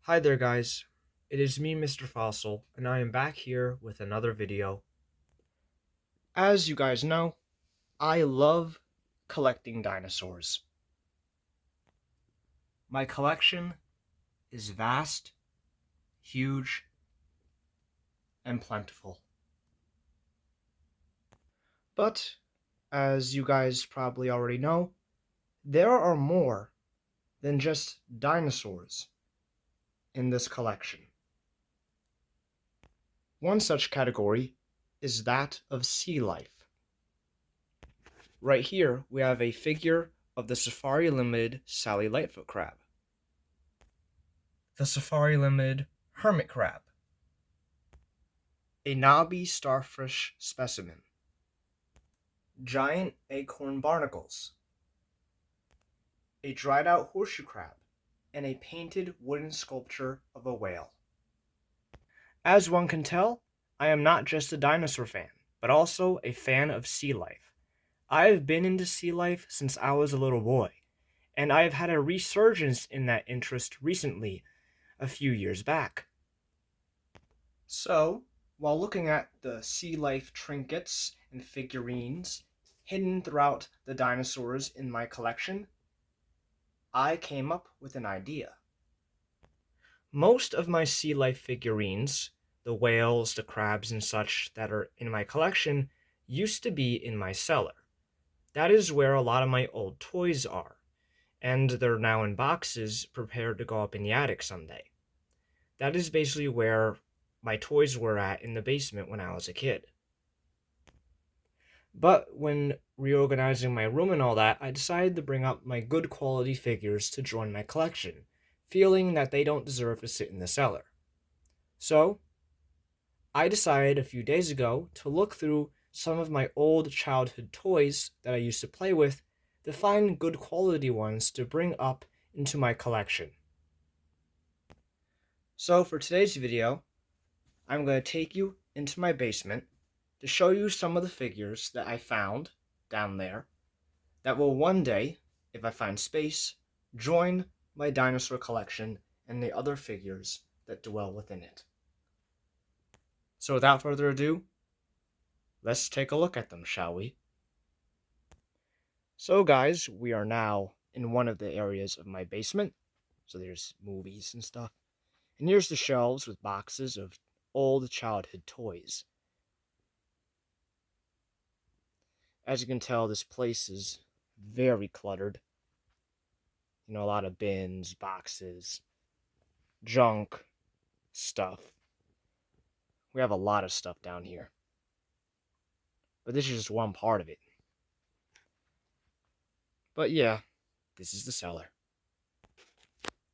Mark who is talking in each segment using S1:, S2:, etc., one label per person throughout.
S1: Hi there guys, it is me Mr. Fossil, and I am back here with another video. As you guys know, I love collecting dinosaurs. My collection is vast, huge, and plentiful. But, as you guys probably already know, there are more than just dinosaurs in this collection. One such category is that of sea life. Right here, we have a figure of the Safari Limited Sally Lightfoot crab, the Safari Limited hermit crab, a knobby starfish specimen, giant acorn barnacles, a dried out horseshoe crab, and a painted wooden sculpture of a whale. As one can tell, I am not just a dinosaur fan, but also a fan of sea life. I have been into sea life since I was a little boy, and I have had a resurgence in that interest recently, a few years back. So, while looking at the sea life trinkets and figurines hidden throughout the dinosaurs in my collection, I came up with an idea. Most of my sea life figurines, the whales, the crabs, and such that are in my collection, used to be in my cellar. That is where a lot of my old toys are, and they're now in boxes prepared to go up in the attic someday. That is basically where my toys were at in the basement when I was a kid. But when reorganizing my room and all that, I decided to bring up my good quality figures to join my collection, feeling that they don't deserve to sit in the cellar. So, I decided a few days ago to look through some of my old childhood toys that I used to play with to find good quality ones to bring up into my collection. So for today's video, I'm going to take you into my basement to show you some of the figures that I found down there that will one day, if I find space, join my dinosaur collection and the other figures that dwell within it. So without further ado, let's take a look at them, shall we? So guys, we are now in one of the areas of my basement. So there's movies and stuff. And here's the shelves with boxes of old childhood toys. As you can tell, this place is very cluttered. A lot of bins, boxes, junk, stuff. We have a lot of stuff down here. But this is just one part of it. But yeah, this is the cellar.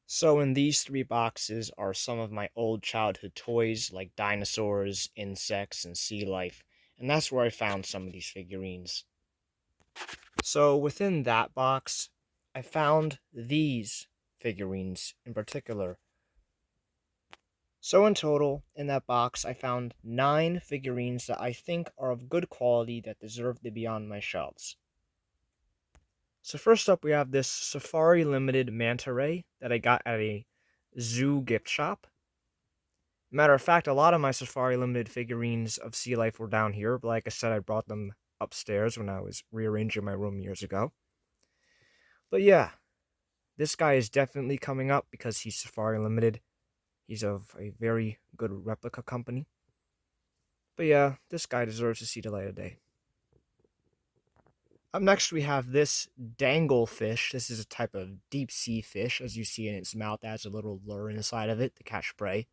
S1: So in these three boxes are some of my old childhood toys like dinosaurs, insects, and sea life. And that's where I found some of these figurines. So within that box, I found these figurines in particular. So in total, in that box, I found 9 figurines that I think are of good quality that deserve to be on my shelves. So first up, we have this Safari Limited manta ray that I got at a zoo gift shop. Matter of fact, a lot of my Safari Limited figurines of sea life were down here, but like I said, I brought them upstairs when I was rearranging my room years ago. But yeah, this guy is definitely coming up because he's Safari Limited. He's of a very good replica company. But yeah, this guy deserves to see the light of day. Up next, we have this danglefish. This is a type of deep sea fish. As you see in its mouth, it has a little lure inside of it to catch prey.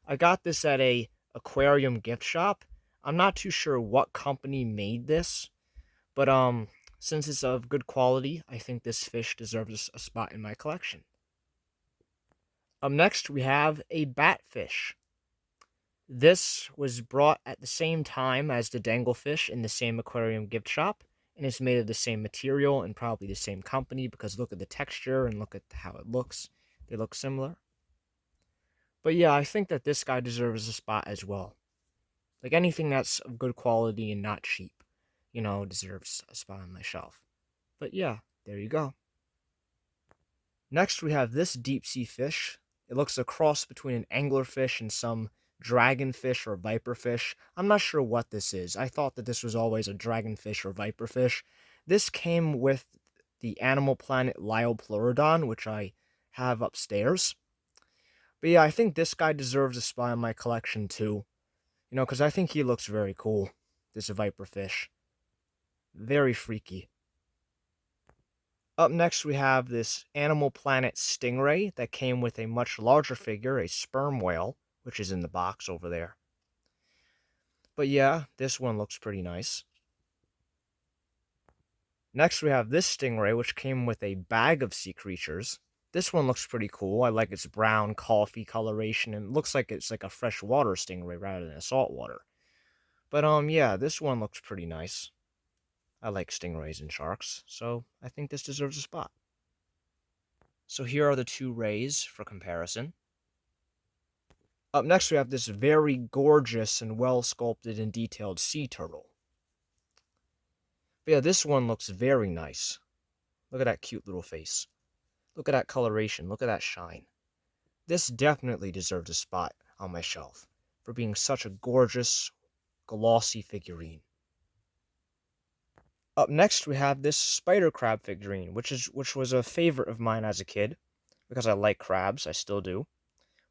S1: I got this at a aquarium gift shop. I'm not too sure what company made this, but since it's of good quality, I think this fish deserves a spot in my collection. Up next, we have a batfish. This was brought at the same time as the danglefish in the same aquarium gift shop, and it's made of the same material and probably the same company because look at the texture and look at how it looks. They look similar. But yeah, I think that this guy deserves a spot as well. Like anything that's of good quality and not cheap, deserves a spot on my shelf. But yeah, there you go. Next, we have this deep sea fish. It looks a cross between an anglerfish and some dragonfish or viperfish. I'm not sure what this is. I thought that this was always a dragonfish or viperfish. This came with the Animal Planet Lyopleurodon, which I have upstairs. But yeah, I think this guy deserves a spot in my collection too. Because I think he looks very cool. This viperfish. Very freaky. Up next, we have this Animal Planet stingray that came with a much larger figure, a sperm whale, which is in the box over there. But yeah, this one looks pretty nice. Next, we have this stingray, which came with a bag of sea creatures. This one looks pretty cool. I like its brown coffee coloration, and it looks like it's like a freshwater stingray rather than a saltwater. But yeah, this one looks pretty nice. I like stingrays and sharks, so I think this deserves a spot. So here are the two rays for comparison. Up next, we have this very gorgeous and well-sculpted and detailed sea turtle. But yeah, this one looks very nice. Look at that cute little face. Look at that coloration. Look at that shine. This definitely deserves a spot on my shelf for being such a gorgeous, glossy figurine. Up next, we have this spider crab figurine, which was a favorite of mine as a kid, because I like crabs, I still do.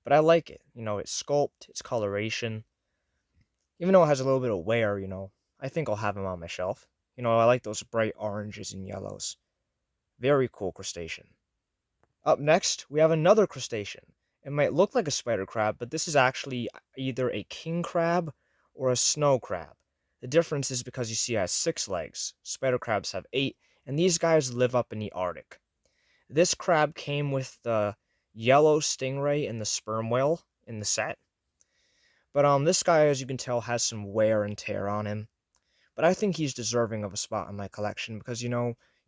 S1: But I like it, its sculpt, its coloration. Even though it has a little bit of wear, I think I'll have him on my shelf. I like those bright oranges and yellows. Very cool crustacean. Up next, we have another crustacean. It might look like a spider crab, but this is actually either a king crab or a snow crab. The difference is because you see it has 6 legs, spider crabs have 8, and these guys live up in the Arctic. This crab came with the yellow stingray and the sperm whale in the set. But this guy, as you can tell, has some wear and tear on him. But I think he's deserving of a spot in my collection because,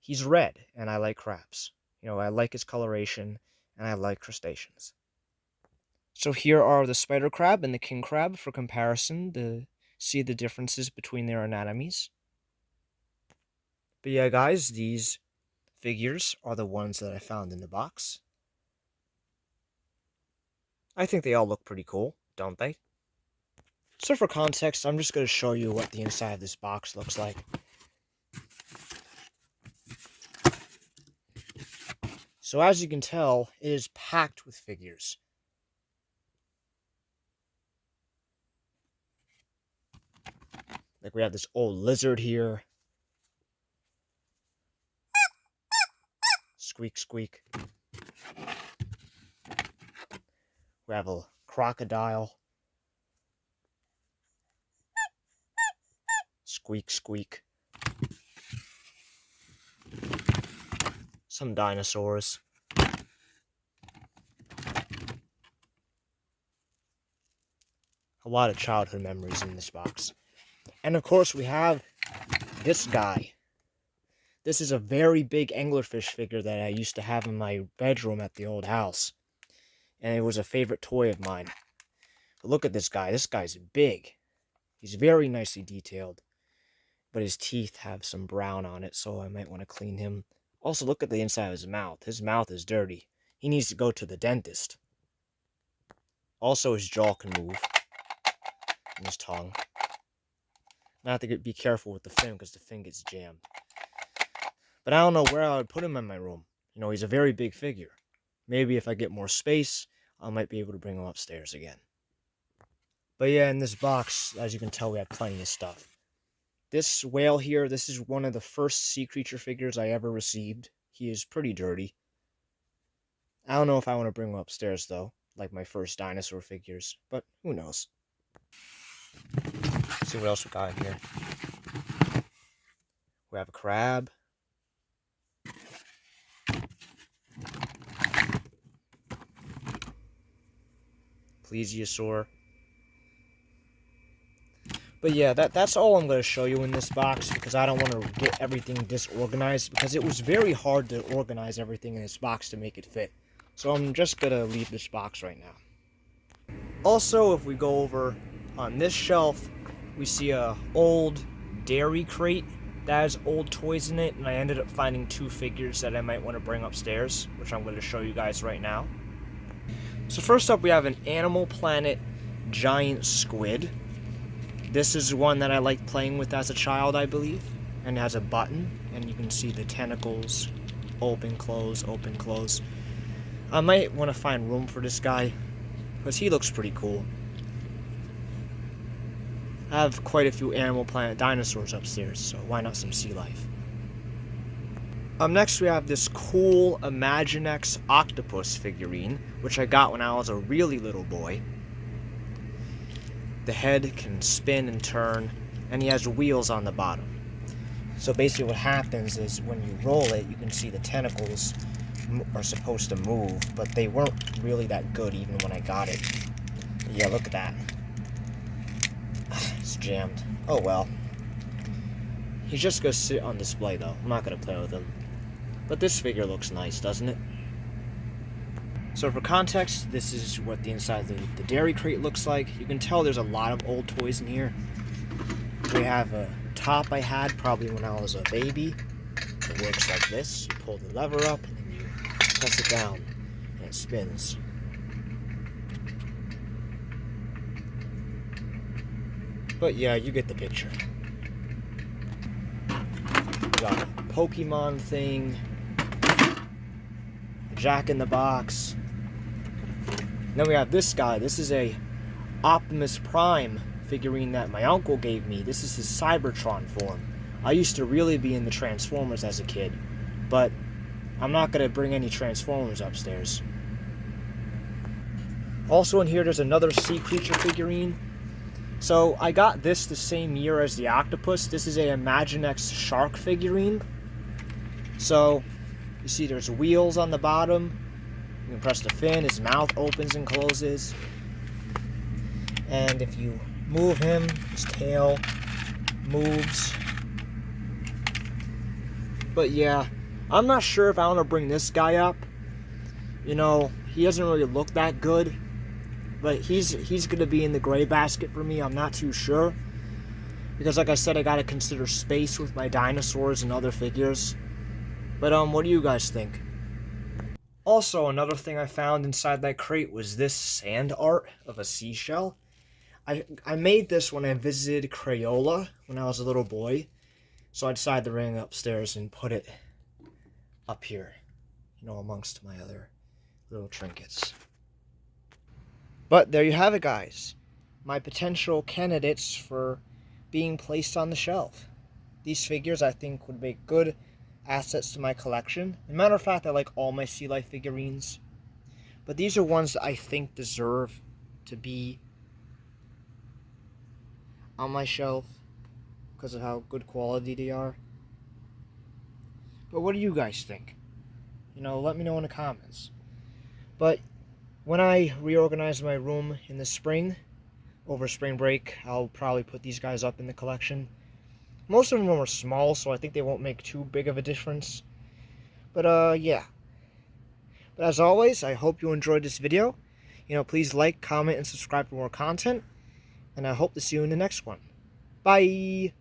S1: he's red, and I like crabs. I like his coloration, and I like crustaceans. So here are the spider crab and the king crab for comparison to see the differences between their anatomies. But yeah, guys, these figures are the ones that I found in the box. I think they all look pretty cool, don't they? So for context, I'm just going to show you what the inside of this box looks like. So as you can tell, it is packed with figures. Like we have this old lizard here. Squeak, squeak. We have a crocodile. Squeak, squeak. Some dinosaurs. A lot of childhood memories in this box. And of course we have this guy. This is a very big anglerfish figure that I used to have in my bedroom at the old house. And it was a favorite toy of mine. But look at this guy. This guy's big. He's very nicely detailed. But his teeth have some brown on it, so I might want to clean him. Also, look at the inside of his mouth. His mouth is dirty. He needs to go to the dentist. Also, his jaw can move. And his tongue. I have to be careful with the fin because the fin gets jammed. But I don't know where I would put him in my room. He's a very big figure. Maybe if I get more space, I might be able to bring him upstairs again. But yeah, in this box, as you can tell, we have plenty of stuff. This whale here, this is one of the first sea creature figures I ever received. He is pretty dirty. I don't know if I want to bring him upstairs, though, like my first dinosaur figures, but who knows. Let's see what else we got in here. We have a crab. Plesiosaur. But yeah, that's all I'm going to show you in this box because I don't want to get everything disorganized because it was very hard to organize everything in this box to make it fit. So I'm just going to leave this box right now. Also, if we go over on this shelf, we see a old dairy crate that has old toys in it, and I ended up finding 2 figures that I might want to bring upstairs, which I'm going to show you guys right now. So first up we have an Animal Planet giant squid. This is one that I liked playing with as a child, I believe. And it has a button, and you can see the tentacles open, close, open, close. I might want to find room for this guy, because he looks pretty cool. I have quite a few Animal Planet dinosaurs upstairs, so why not some sea life? Next we have this cool Imaginext octopus figurine, which I got when I was a really little boy. The head can spin and turn, and he has wheels on the bottom. So basically what happens is when you roll it, you can see the tentacles are supposed to move, but they weren't really that good even when I got it. Yeah, look at that. It's jammed. Oh well. He's just gonna sit on display though. I'm not gonna play with him. But this figure looks nice, doesn't it? So for context, this is what the inside of the dairy crate looks like. You can tell there's a lot of old toys in here. We have a top I had probably when I was a baby. It works like this. You pull the lever up and then you press it down and it spins. But yeah, you get the picture. We got a Pokemon thing, Jack in the Box. And then we have this guy. This is a Optimus Prime figurine that my uncle gave me. This is his Cybertron form. I used to really be into Transformers as a kid, but I'm not going to bring any Transformers upstairs. Also in here there's another sea creature figurine. So I got this the same year as the octopus. This is a Imaginext shark figurine. So you see there's wheels on the bottom. You can press the fin, his mouth opens and closes. And if you move him, his tail moves. But yeah, I'm not sure if I want to bring this guy up. You know, he doesn't really look that good. But he's going to be in the gray basket for me. I'm not too sure. Because like I said, I got to consider space with my dinosaurs and other figures. But what do you guys think? Also, another thing I found inside that crate was this sand art of a seashell. I made this when I visited Crayola when I was a little boy. So I decided to bring it upstairs and put it up here, you know, amongst my other little trinkets. But there you have it, guys. My potential candidates for being placed on the shelf. These figures, I think, would make good assets to my collection. As a matter of fact, I like all my sea life figurines. But these are ones that I think deserve to be on my shelf because of how good quality they are. But what do you guys think? You know, let me know in the comments. But when I reorganize my room in the spring, over spring break, I'll probably put these guys up in the collection. Most of them are small, so I think they won't make too big of a difference. But yeah. But as always, I hope you enjoyed this video. You know, please like, comment, and subscribe for more content. And I hope to see you in the next one. Bye!